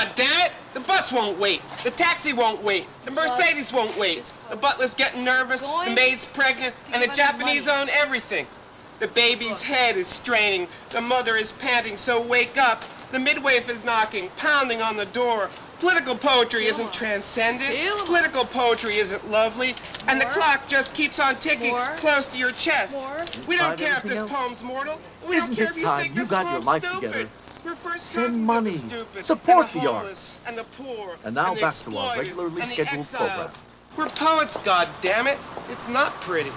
God damn it! The bus won't wait. The taxi won't wait. The Mercedes won't wait. The butler's getting nervous. The maid's pregnant. And the Japanese own everything. The baby's head is straining. The mother is panting, so wake up. The midwife is knocking, pounding on the door. Political poetry isn't transcendent. Political poetry isn't lovely. And the clock just keeps on ticking close to your chest. We don't care if this poem's mortal. We don't care if you think this poem's stupid. We're first Send money. Stupid, Support and the arts. And the poor. And now the back to our exploited, regularly and the scheduled exiles. program. We're poets, goddammit. It's not pretty.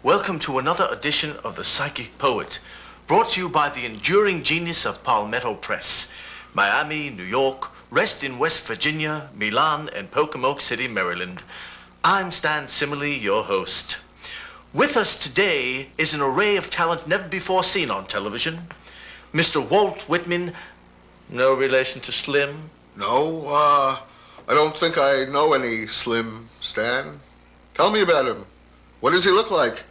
Welcome to another edition of The Psychic Poet, brought to you by the enduring genius of Palmetto Press. Miami, New York, rest in West Virginia, Milan, and Pocomoke City, Maryland. I'm Stan Simile, your host. With us today is an array of talent never before seen on television. Mr. Walt Whitman, no relation to Slim? No, I don't think I know any Slim, Stan. Tell me about him. What does he look like?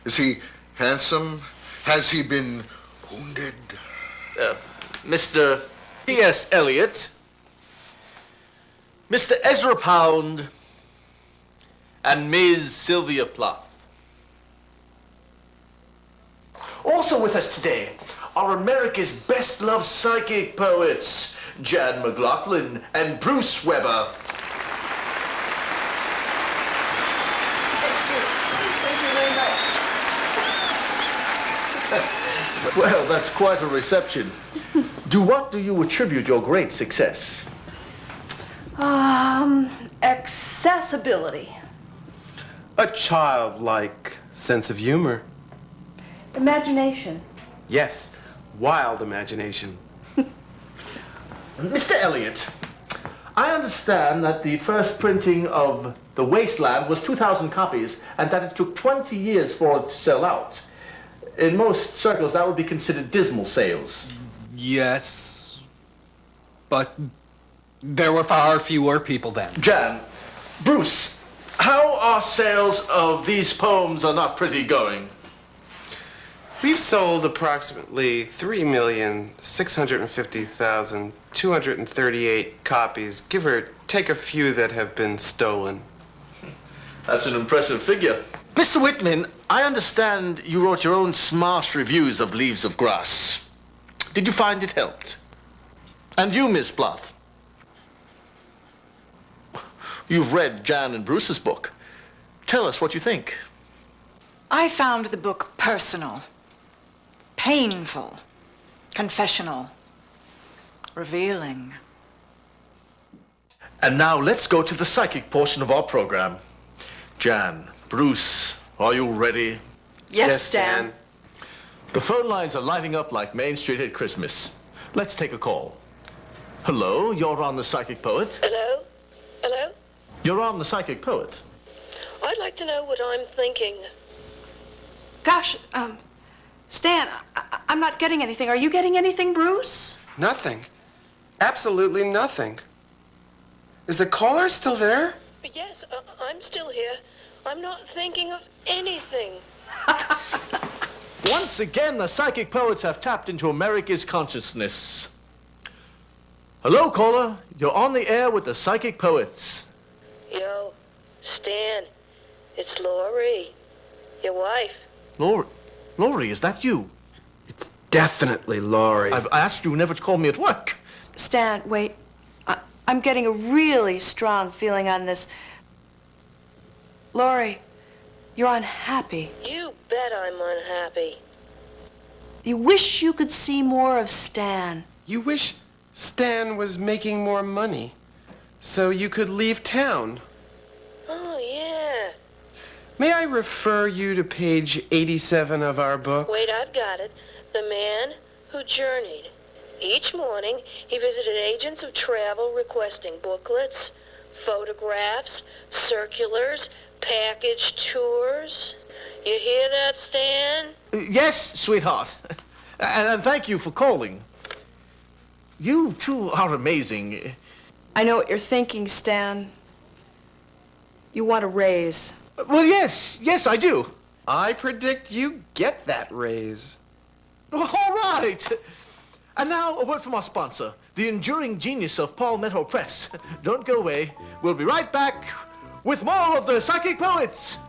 Is he handsome? Has he been wounded? Mr. T.S. Eliot, Mr. Ezra Pound, and Ms. Sylvia Plath. Also with us today are America's best-loved psychic poets, Jan McLaughlin and Bruce Weber. Well, that's quite a reception. To what do you attribute your great success? Accessibility. A childlike sense of humor. Imagination. Yes, wild imagination. Mr. Eliot, I understand that the first printing of The Wasteland was 2,000 copies and that it took 20 years for it to sell out. In most circles, that would be considered dismal sales. Yes, but there were far fewer people then. Jan, Bruce, how are sales of these poems are not pretty going? We've sold approximately 3,650,238 copies, give or take a few that have been stolen. That's an impressive figure. Mr. Whitman, I understand you wrote your own smart reviews of Leaves of Grass. Did you find it helped? And you, Miss Plath? You've read Jan and Bruce's book. Tell us what you think. I found the book personal, painful, confessional, revealing. And now let's go to the psychic portion of our program. Jan, Bruce, are you ready? Yes, Stan. The phone lines are lighting up like Main Street at Christmas. Let's take a call. Hello, you're on the Psychic Poet. Hello? Hello? You're on the Psychic Poet. I'd like to know what I'm thinking. Gosh, Stan, I'm not getting anything. Are you getting anything, Bruce? Nothing. Absolutely nothing. Is the caller still there? Yes, I'm still here. I'm not thinking of anything. Once again, the Psychic Poets have tapped into America's consciousness. Hello, caller. You're on the air with the Psychic Poets. Yo, Stan, it's Laurie, your wife. Laurie, is that you? It's definitely Laurie. I've asked you never to call me at work. Stan, wait. I'm getting a really strong feeling on this. Laurie, You're unhappy. You bet I'm unhappy. You wish you could see more of Stan. You wish Stan was making more money so you could leave town. Oh, yeah. May I refer you to page 87 of our book? Wait, I've got it. The man who journeyed. Each morning, he visited agents of travel requesting booklets, photographs, circulars, package tours. You hear that, Stan? Yes, sweetheart. And thank you for calling. You two are amazing. I know what you're thinking, Stan. You want a raise. Well, yes, I do. I predict you get that raise. All right. And now, a word from our sponsor, the enduring genius of Paul Metaphrast. Don't go away. We'll be right back with more of the Psychic Poets.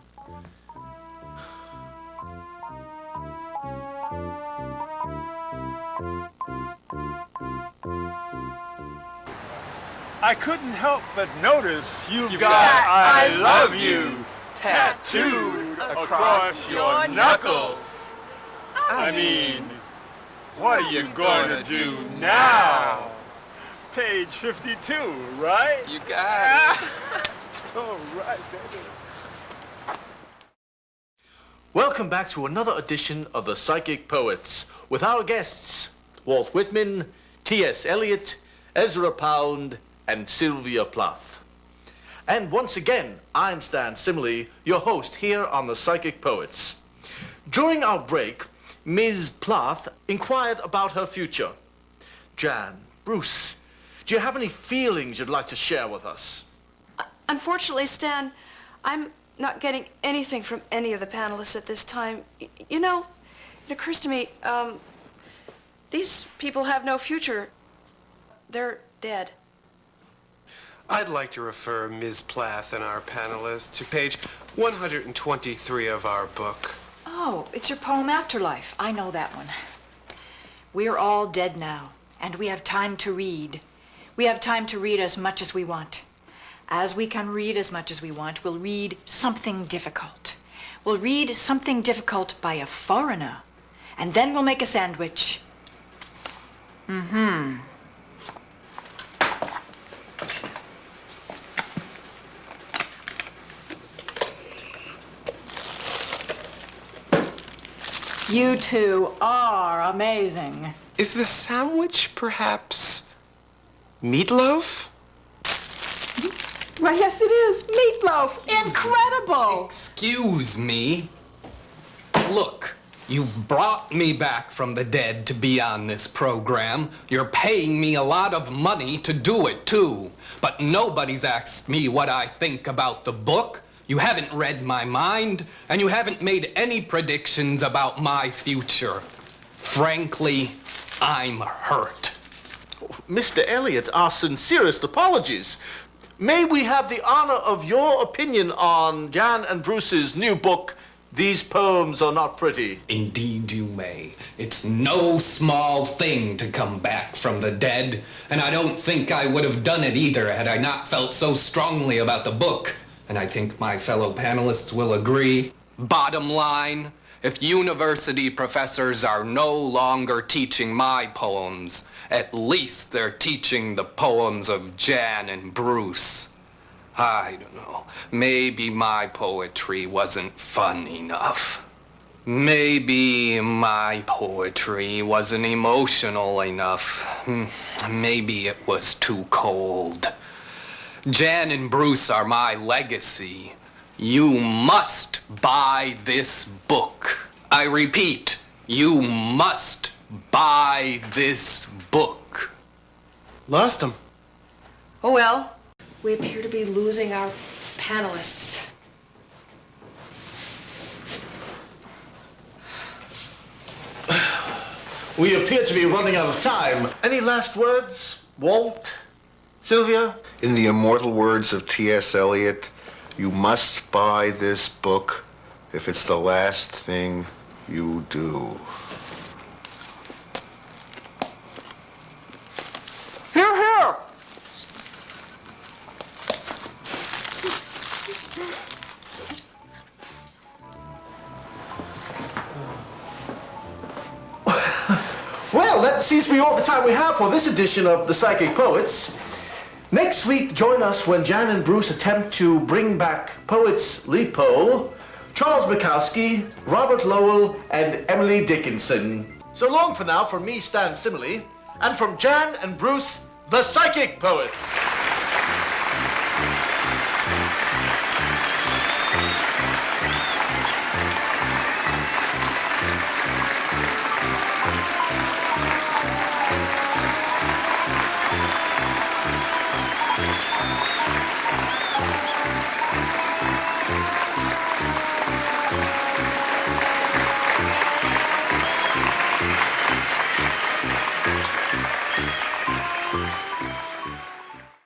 I couldn't help but notice you've got I love you tattooed across your knuckles. I mean, what are you gonna do now? Page 52, right? You got it. All right, baby. Welcome back to another edition of the Psychic Poets with our guests, Walt Whitman, T.S. Eliot, Ezra Pound, and Sylvia Plath. And once again, I'm Stan Simley, your host here on the Psychic Poets. During our break, Ms. Plath inquired about her future. Jan, Bruce, do you have any feelings you'd like to share with us? Unfortunately, Stan, I'm not getting anything from any of the panelists at this time. You know, it occurs to me, these people have no future. They're dead. I'd like to refer Ms. Plath and our panelists to page 123 of our book. Oh, it's your poem Afterlife. I know that one. We're all dead now, and we have time to read. We have time to read as much as we want. As we can read as much as we want, we'll read something difficult. We'll read something difficult by a foreigner, and then we'll make a sandwich. You two are amazing. Is the sandwich perhaps meatloaf? Why, yes, it is. Meatloaf. Incredible. Excuse me. Look, you've brought me back from the dead to be on this program. You're paying me a lot of money to do it, too. But nobody's asked me what I think about the book. You haven't read my mind, and you haven't made any predictions about my future. Frankly, I'm hurt. Mr. Eliot, our sincerest apologies. May we have the honor of your opinion on Jan and Bruce's new book, These Poems Are Not Pretty? Indeed you may. It's no small thing to come back from the dead, and I don't think I would have done it either had I not felt so strongly about the book. And I think my fellow panelists will agree. Bottom line, if university professors are no longer teaching my poems, at least they're teaching the poems of Jan and Bruce. I don't know. Maybe my poetry wasn't fun enough. Maybe my poetry wasn't emotional enough. Maybe it was too cold. Jan and Bruce are my legacy. You must buy this book. I repeat, you must buy this book. Lost him. Oh, well, we appear to be losing our panelists. We appear to be running out of time. Any last words, Walt? Sylvia? In the immortal words of T.S. Eliot, you must buy this book if it's the last thing you do. Hear, hear. that seems to be all the time we have for this edition of The Psychic Poets. Next week, join us when Jan and Bruce attempt to bring back poets Lee Poe, Charles Bukowski, Robert Lowell, and Emily Dickinson. So long for now from me, Stan Simile, and from Jan and Bruce, The Psychic Poets.